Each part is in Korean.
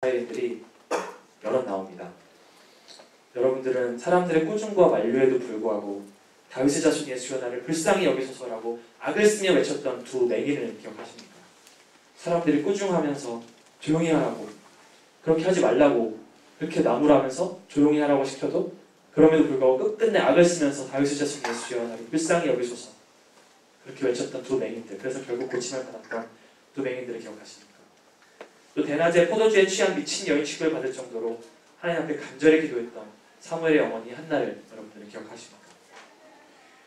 이스라엘인들이 여럿 나옵니다. 여러분들은 사람들의 꾸중과 만류에도 불구하고 다윗의 자손 예수여 나를 불쌍히 여기소서라고 악을 쓰며 외쳤던 두 맹인을 기억하십니까? 사람들이 꾸중하면서 조용히 하라고, 그렇게 하지 말라고 그렇게 나무라면서 조용히 하라고 시켜도 그럼에도 불구하고 끝끝내 악을 쓰면서 다윗의 자손 예수여 나를 불쌍히 여기소서 그렇게 외쳤던 두 맹인들, 그래서 결국 고침을 받았던 두 맹인들을 기억하십니까? 또 대낮에 포도주에 취한 미친 여인 취급을 받을 정도로 하나님 앞에 간절히 기도했던 사무엘의 어머니 한나를 여러분들은 기억하십니까?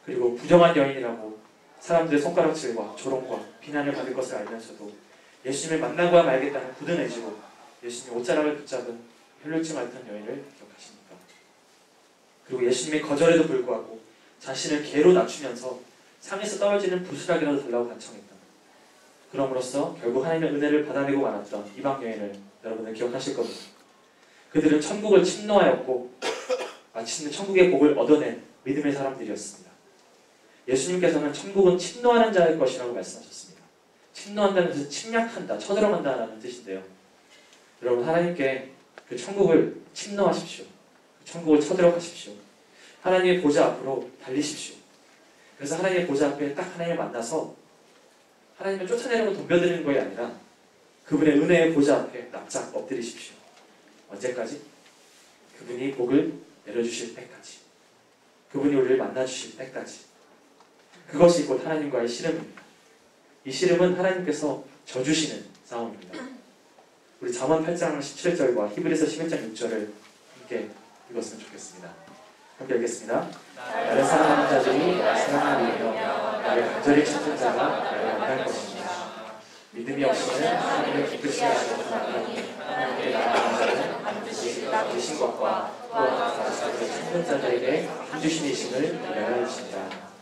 그리고 부정한 여인이라고 사람들의 손가락질과 조롱과 비난을 받을 것을 알면서도 예수님을 만나고야 말겠다는 굳은 의지로 예수님의 옷자락을 붙잡은 혈루증 앓던 여인을 기억하십니까? 그리고 예수님의 거절에도 불구하고 자신을 개로 낮추면서 상에서 떨어지는 부스락이라도 달라고 간청했던, 그럼으로써 결국 하나님의 은혜를 받아내고 말았던 이방 여인을 여러분은 기억하실 겁니다. 그들은 천국을 침노하였고 마침내 천국의 복을 얻어낸 믿음의 사람들이었습니다. 예수님께서는 천국은 침노하는 자의 것이라고 말씀하셨습니다. 침노한다는 뜻은 침략한다, 쳐들어간다라는 뜻인데요. 여러분, 하나님께 그 천국을 침노하십시오. 그 천국을 쳐들어가십시오. 하나님의 보좌 앞으로 달리십시오. 그래서 하나님의 보좌 앞에 딱 하나님을 만나서 하나님을 쫓아내려고 덤벼드는 것이 아니라 그분의 은혜의 보좌 앞에 납작 엎드리십시오. 언제까지? 그분이 복을 내려주실 때까지. 그분이 우리를 만나주실 때까지. 그것이 곧 하나님과의 씨름입니다. 이 씨름은 하나님께서 져주시는 싸움입니다. 우리 잠언 8장 17절과 히브리서 11장 6절을 함께 읽었으면 좋겠습니다. 함께 읽겠습니다. 나를 사랑하는 자들이 나를 사랑하리며 나를 간절히 찾는 자가 나를 만날 것입니다. 믿음이 없이는 하나님을 기쁘시게 하시는 하나님의 나라는 자는 반드시 되신 것과 또한 나를 찾는 자들에게 해주신 이심을 알아주신다.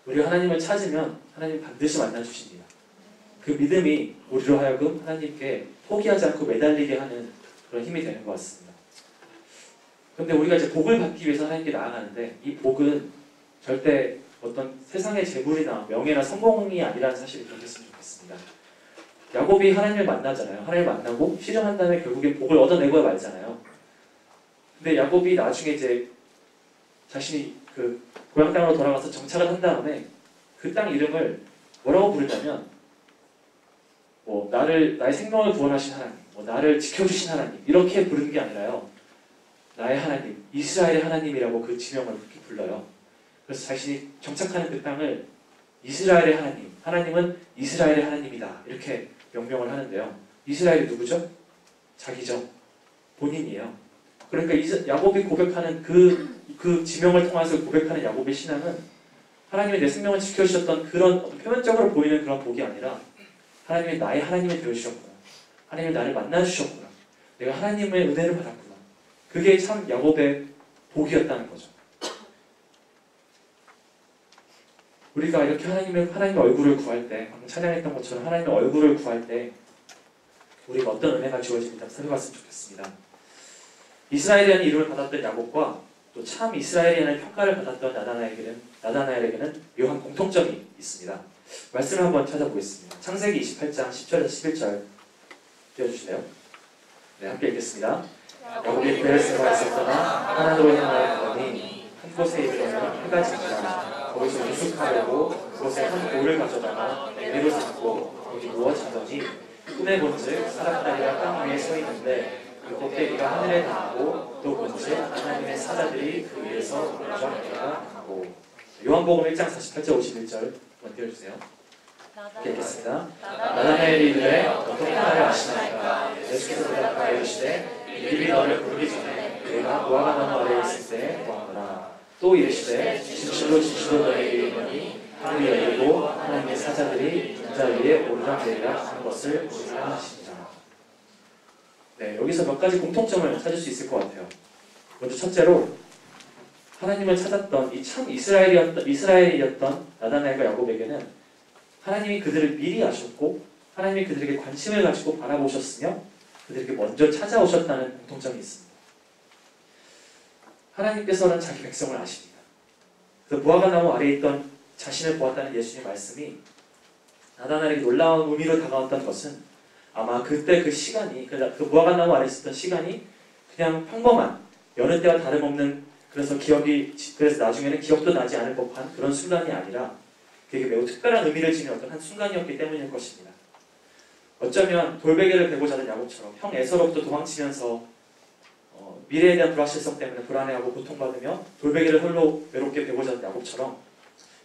우리 하나님을 찾으면 하나님 반드시 만나주십니다. 그 믿음이 우리로 하여금 하나님께 포기하지 않고 매달리게 하는 그런 힘이 되는 것 같습니다. 그런데 우리가 이제 복을 받기 위해서 하나님께 나아가는데 이 복은 절대 어떤 세상의 재물이나 명예나 성공이 아니라는 사실을 기억했으면 좋겠습니다. 야곱이 하나님을 만나잖아요. 하나님을 만나고 실현한 다음에 결국엔 복을 얻어내고야 말잖아요. 근데 야곱이 나중에 이제 자신이 그 고향 땅으로 돌아가서 정착을 한 다음에 그 땅 이름을 뭐라고 부르냐면 나의 생명을 구원하신 하나님, 나를 지켜주신 하나님 이렇게 부르는 게 아니라요. 나의 하나님, 이스라엘의 하나님이라고 그 지명을 그렇게 불러요. 그래서 자신이 정착하는 그 땅을 이스라엘의 하나님, 하나님은 이스라엘의 하나님이다 이렇게 명명을 하는데요. 이스라엘이 누구죠? 자기죠. 본인이에요. 그러니까 야곱이 고백하는 그 지명을 통해서 고백하는 야곱의 신앙은 하나님이 내 생명을 지켜주셨던 그런 표면적으로 보이는 그런 복이 아니라 하나님이 나의 하나님이 되어주셨구나. 하나님이 나를 만나주셨구나. 내가 하나님의 은혜를 받았구나. 그게 참 야곱의 복이었다는 거죠. 우리가 이렇게 하나님의 얼굴을 구할 때, 방금 찬양했던 것처럼 하나님의 얼굴을 구할 때 우리가 어떤 은혜가 주어집니다. 살펴봤으면 좋겠습니다. 이스라엘이라는 이름을 받았던 야곱과 또 참 이스라엘이라는 평가를 받았던 나다나엘에게는 묘한 공통점이 있습니다. 말씀을 한번 찾아보겠습니다. 창세기 28장 10절에서 11절 띄워주실래요? 네, 함께 읽겠습니다. 야곱이 베르세바에서 떠나 하나님으로 향하여 가더니 한 곳에 이르러는 해가 지니라. 거기서 유숙하려고 그곳에 한 돌을 가져다가 내리로 잡고 거기 누워 자더니 꿈에 본즉 사람다리가 땅 위에 서 있는데 그 꼭대기가 하늘에 닿고 또 본즉 하나님의 사자들이 그 위에서 내려가고. 요한복음 1장 48절 51절 한번 띄워주세요. 읽겠습니다. 나다나엘이 이르되 어떻게 나를 아시나이까? 예수께서 대답하여 이르시되 믿음이 너를 부르기 전에 내가 무화과 나무 아래에 있을 때 보았노라. 또 이르시되 진실로 너에게 이르노니 하늘이 열리고 하나님의 사자들이 인자 위에 오르락내리락 하는 것을 보리라 하시니라. 네, 여기서 몇 가지 공통점을 찾을 수 있을 것 같아요. 먼저 첫째로 하나님을 찾았던 이 참 이스라엘이었던 나다나엘과 야곱에게는 하나님이 그들을 미리 아셨고 하나님이 그들에게 관심을 가지고 바라보셨으며 그들에게 먼저 찾아오셨다는 공통점이 있습니다. 하나님께서는 자기 백성을 아십니다. 그래서 무화과 나무 아래에 있던 자신을 보았다는 예수님의 말씀이 나다나엘에게 놀라운 의미로 다가왔던 것은 아마 그때 그 시간이 그 무화과나무 아래 있었던 시간이 그냥 평범한 여느 때와 다름없는 그래서 나중에는 기억도 나지 않을 법한 그런 순간이 아니라 그게 매우 특별한 의미를 지닌 어떤 한 순간이었기 때문일 것입니다. 어쩌면 돌베개를 베고 자던 야곱처럼 형 에서로부터 도망치면서 미래에 대한 불확실성 때문에 불안해하고 고통받으며 돌베개를 홀로 외롭게 베고 자던 야곱처럼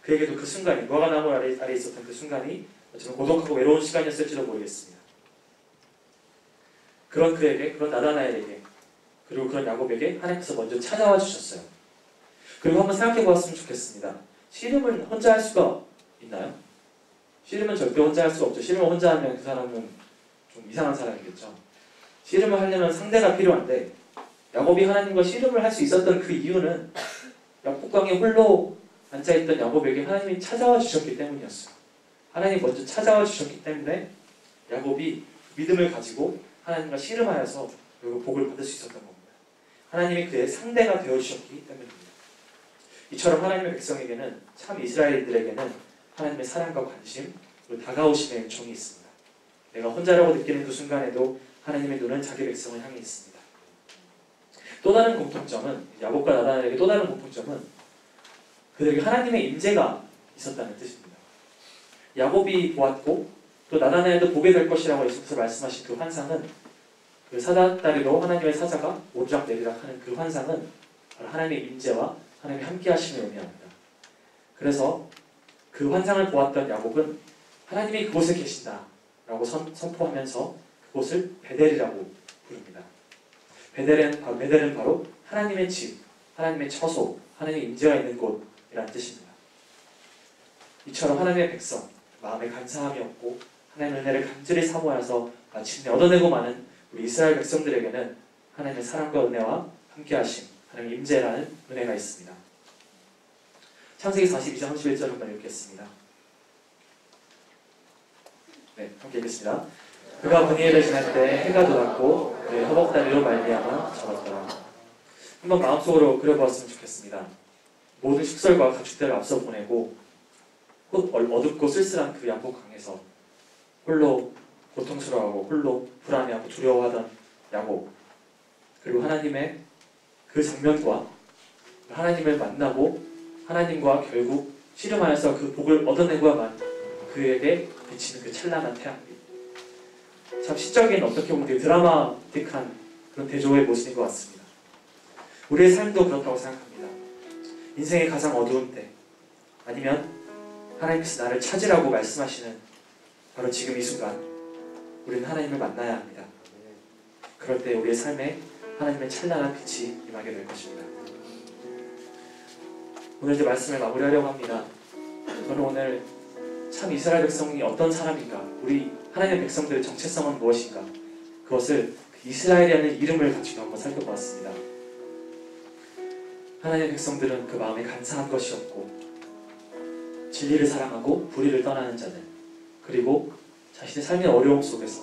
그에게도 그 순간이 무화과나무 아래 있었던 그 순간이 어쩌면 고독하고 외로운 시간이었을지도 모르겠습니다. 그런 그에게, 그런 나다나엘에게, 그리고 그런 야곱에게 하나님께서 먼저 찾아와 주셨어요. 그리고 한번 생각해 보았으면 좋겠습니다. 씨름은 혼자 할 수가 있나요? 씨름은 절대 혼자 할 수가 없죠. 씨름을 혼자 하면 그 사람은 좀 이상한 사람이겠죠. 씨름을 하려면 상대가 필요한데 야곱이 하나님과 씨름을 할 수 있었던 그 이유는 약복강에 홀로 앉아있던 야곱에게 하나님이 찾아와 주셨기 때문이었어요. 하나님이 먼저 찾아와 주셨기 때문에 야곱이 믿음을 가지고 하나님과 씨름하여서 그 복을 받을 수 있었던 겁니다. 하나님이 그의 상대가 되어주셨기 때문입니다. 이처럼 하나님의 백성에게는, 참 이스라엘들에게는 하나님의 사랑과 관심, 그리고 다가오심의 은총이 있습니다. 내가 혼자라고 느끼는 그 순간에도 하나님의 눈은 자기 백성을 향해 있습니다. 또 다른 공통점은, 야곱과 나다나엘에게 또 다른 공통점은 그들에게 하나님의 임재가 있었다는 뜻입니다. 야곱이 보았고 또 나다나엘도 보게 될 것이라고 예수께서 말씀하신 그 환상은, 그 사다다리로 하나님의 사자가 오르락 내리락 하는 그 환상은 바로 하나님의 임재와 하나님의 함께 하심을 의미합니다. 그래서 그 환상을 보았던 야곱은 하나님이 그곳에 계신다라고 선포하면서 그곳을 베델이라고 부릅니다. 베델은 바로 하나님의 집, 하나님의 처소, 하나님의 임재가 있는 곳이라는 뜻입니다. 이처럼 하나님의 백성, 마음에 간사함이 없고 하나님의 은혜를 간절히 사모하여서 마침내 얻어내고 마는 우리 이스라엘 백성들에게는 하나님의 사랑과 은혜와 함께하심, 하나님의 임재라는 은혜가 있습니다. 창세기 42장 31절 한번 읽겠습니다. 네, 함께 읽겠습니다. 그가 브니엘을 지날 때 해가 돋았고 그의 허벅다리로 말미암아 절었더라. 한번 마음속으로 그려보았으면 좋겠습니다. 모든 식설과 가축들을 앞서 보내고 어둡고 쓸쓸한 그 양복강에서 홀로 고통스러워하고 홀로 불안해하고 두려워하던 야곱, 그리고 하나님의 그 장면과 하나님을 만나고 하나님과 결국 씨름하여서 그 복을 얻어내고야만 그에게 비치는 그 찬란한 태양빛. 참 시적인 어떻게 보면 되게 드라마틱한 그런 대조의 모습인 것 같습니다. 우리의 삶도 그렇다고 생각합니다. 인생의 가장 어두운 때, 아니면 하나님께서 나를 찾으라고 말씀하시는 바로 지금 이 순간 우리는 하나님을 만나야 합니다. 그럴 때 우리의 삶에 하나님의 찬란한 빛이 임하게 될 것입니다. 오늘 이제 말씀을 마무리하려고 합니다. 저는 오늘 참 이스라엘 백성이 어떤 사람인가, 우리 하나님의 백성들의 정체성은 무엇인가, 그것을 이스라엘이라는 이름을 가지고 한번 살펴보았습니다. 하나님의 백성들은 그 마음에 간사한 것이 없고 진리를 사랑하고 불의를 떠나는 자들, 그리고 자신의 삶의 어려움 속에서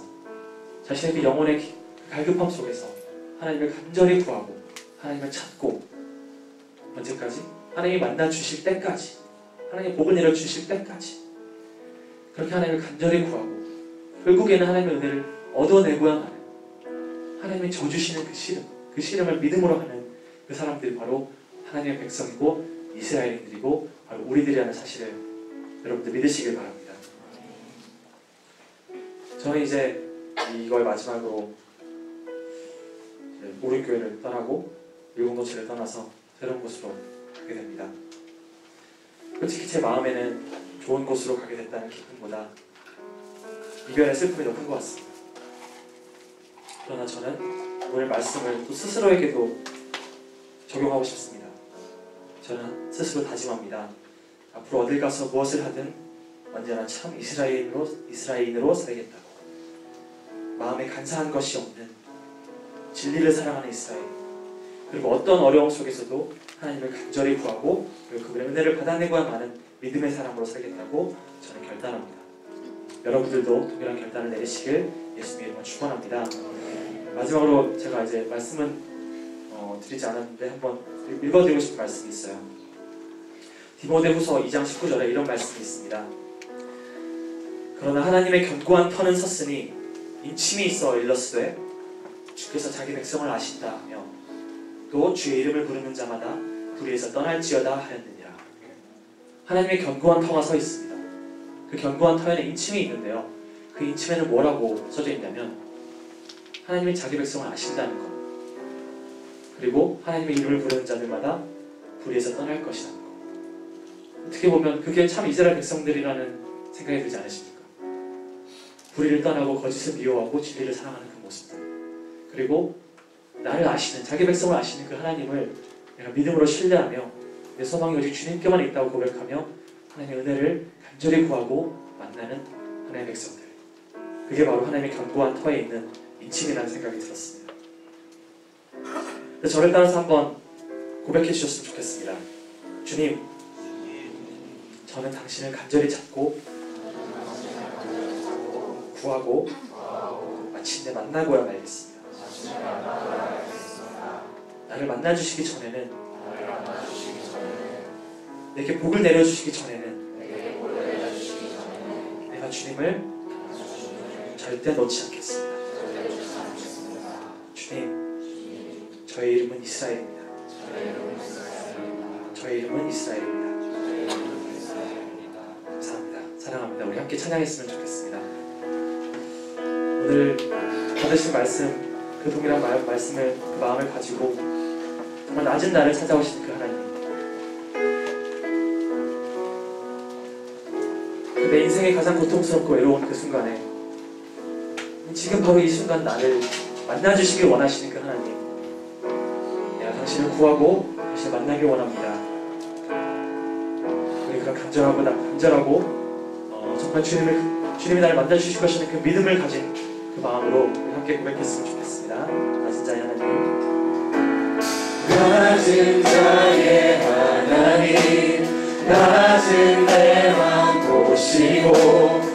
자신의 그 영혼의 갈급함 속에서 하나님을 간절히 구하고 하나님을 찾고 언제까지? 하나님이 만나 주실 때까지, 하나님의 복을 내려 주실 때까지 그렇게 하나님을 간절히 구하고 결국에는 하나님의 은혜를 얻어내고야만 하는, 하나님이 져주시는 그 씨름을 믿음으로 하는 그 사람들이 바로 하나님의 백성이고 이스라엘인들이고 바로 우리들이라는 사실을 여러분들 믿으시길 바랍니다. 저는 이제 이걸 마지막으로 오륜교회를 떠나고 일공동체를 떠나서 새로운 곳으로 가게 됩니다. 솔직히 제 마음에는 좋은 곳으로 가게 됐다는 기쁨보다 이별의 슬픔이 더 큰 것 같습니다. 그러나 저는 오늘 말씀을 또 스스로에게도 적용하고 싶습니다. 저는 스스로 다짐합니다. 앞으로 어딜 가서 무엇을 하든 언제나 참 이스라엘인으로 살겠다고. 마음에 간사한 것이 없는 진리를 사랑하는 이스라엘, 그리고 어떤 어려움 속에서도 하나님을 간절히 구하고 그리고 그분의 은혜를 받아내고야 하는 믿음의 사람으로 살겠다고 저는 결단합니다. 여러분들도 동일한 결단을 내리시길 예수님의 이름으로 축원합니다. 마지막으로 제가 이제 말씀은 드리지 않았는데 한번 읽어드리고 싶은 말씀이 있어요. 디모데후서 2장 19절에 이런 말씀이 있습니다. 그러나 하나님의 견고한 터는 섰으니 인침이 있어 일렀으되 주께서 자기 백성을 아신다 하며 또 주의 이름을 부르는 자마다 불의에서 떠날지어다 하였느니라. 하나님의 견고한 터가 서 있습니다. 그 견고한 터에는 인침이 있는데요. 그 인침에는 뭐라고 써져 있냐면 하나님이 자기 백성을 아신다는 것, 그리고 하나님의 이름을 부르는 자들마다 불의에서 떠날 것이라는 것. 어떻게 보면 그게 참 이스라엘 백성들이라는 생각이 들지 않으십니까? 불의를 떠나고 거짓을 미워하고 진리를 사랑하는 그 모습들, 그리고 나를 아시는, 자기 백성을 아시는 그 하나님을 내가 믿음으로 신뢰하며 내 소망이 오직 주님께만 있다고 고백하며 하나님의 은혜를 간절히 구하고 만나는 하나님의 백성들, 그게 바로 하나님의 견고한 터에 있는 인침이라는 생각이 들었습니다. 저를 따라서 한번 고백해 주셨으면 좋겠습니다. 주님, 저는 당신을 간절히 찾고 구하고 마침내 만나고야 말겠습니다. 나를 만나주시기 전에는, 내게 복을 내려주시기 전에는 내가 주님을 절대 놓지 않겠습니다. 주님, 저의 이름은 이스라엘입니다. 저의 이름은 이스라엘입니다. 감사합니다. 사랑합니다. 우리 함께 찬양했으면 좋겠습니다. 오늘 받으신 말씀, 그 동일한 말씀을, 그 마음을 가지고 정말 낮은 나를 찾아오시는 그 하나님, 내 인생의 가장 고통스럽고 외로운 그 순간에 지금 바로 이 순간 나를 만나주시길 원하시는 그 하나님, 내가 당신을 구하고 당신을 만나길 원합니다. 우리 그런 간절하고 정말 주님이 나를 만나주실 것이라는 그 믿음을 가진 그 마음으로 우리 함께 고백했으면 좋겠습니다. 낮은 자의 하나님, 낮은 자의 하나님, 낮은 내 맘 보시고